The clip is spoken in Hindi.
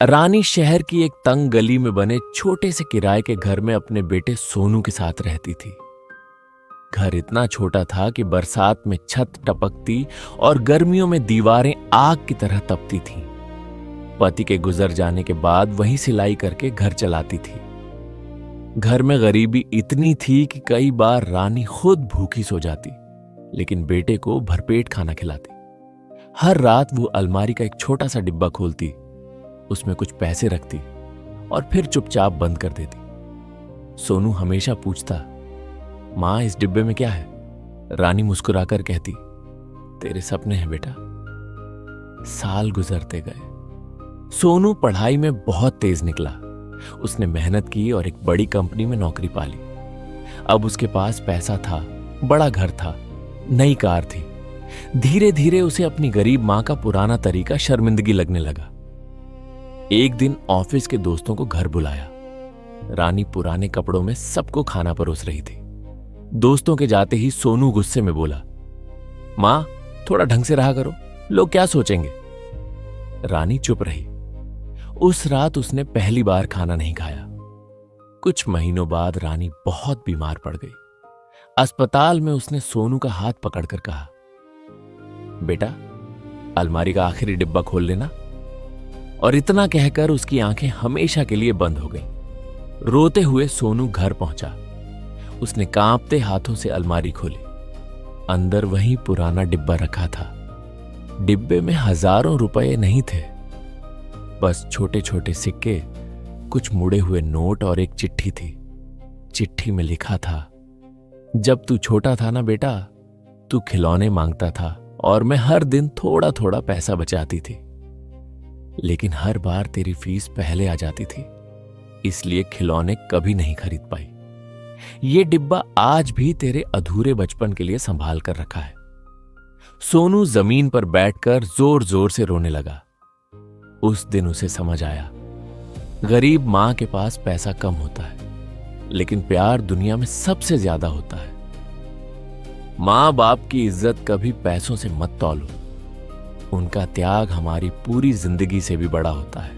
रानी शहर की एक तंग गली में बने छोटे से किराए के घर में अपने बेटे सोनू के साथ रहती थी। घर इतना छोटा था कि बरसात में छत टपकती और गर्मियों में दीवारें आग की तरह तपती थीं। पति के गुजर जाने के बाद वहीं सिलाई करके घर चलाती थी। घर में गरीबी इतनी थी कि कई बार रानी खुद भूखी सो जाती, लेकिन बेटे को भरपेट खाना खिलाती। हर रात वो अलमारी का एक छोटा सा डिब्बा खोलती, उसमें कुछ पैसे रखती और फिर चुपचाप बंद कर देती। सोनू हमेशा पूछता, मां इस डिब्बे में क्या है? रानी मुस्कुराकर कहती, तेरे सपने हैं बेटा। साल गुजरते गए। सोनू पढ़ाई में बहुत तेज निकला। उसने मेहनत की और एक बड़ी कंपनी में नौकरी पाली। अब उसके पास पैसा था, बड़ा घर था, नई कार थी। धीरे धीरे उसे अपनी गरीब मां का पुराना तरीका शर्मिंदगी लगने लगा। एक दिन ऑफिस के दोस्तों को घर बुलाया। रानी पुराने कपड़ों में सबको खाना परोस रही थी। दोस्तों के जाते ही सोनू गुस्से में बोला, मां थोड़ा ढंग से रहा करो, लोग क्या सोचेंगे? रानी चुप रही। उस रात उसने पहली बार खाना नहीं खाया। कुछ महीनों बाद रानी बहुत बीमार पड़ गई। अस्पताल में उसने सोनू का हाथ पकड़कर कहा, बेटा अलमारी का आखिरी डिब्बा खोल लेना। और इतना कहकर उसकी आंखें हमेशा के लिए बंद हो गईं। रोते हुए सोनू घर पहुंचा। उसने कांपते हाथों से अलमारी खोली। अंदर वही पुराना डिब्बा रखा था। डिब्बे में हजारों रुपए नहीं थे, बस छोटे छोटे सिक्के, कुछ मुड़े हुए नोट और एक चिट्ठी थी। चिट्ठी में लिखा था, जब तू छोटा था ना बेटा, तू खिलौने मांगता था और मैं हर दिन थोड़ा थोड़ा पैसा बचाती थी, लेकिन हर बार तेरी फीस पहले आ जाती थी, इसलिए खिलौने कभी नहीं खरीद पाई। ये डिब्बा आज भी तेरे अधूरे बचपन के लिए संभाल कर रखा है। सोनू जमीन पर बैठकर जोर जोर से रोने लगा। उस दिन उसे समझ आया, गरीब मां के पास पैसा कम होता है, लेकिन प्यार दुनिया में सबसे ज्यादा होता है। मां बाप की इज्जत कभी पैसों से मत तौलो, उनका त्याग हमारी पूरी जिंदगी से भी बड़ा होता है।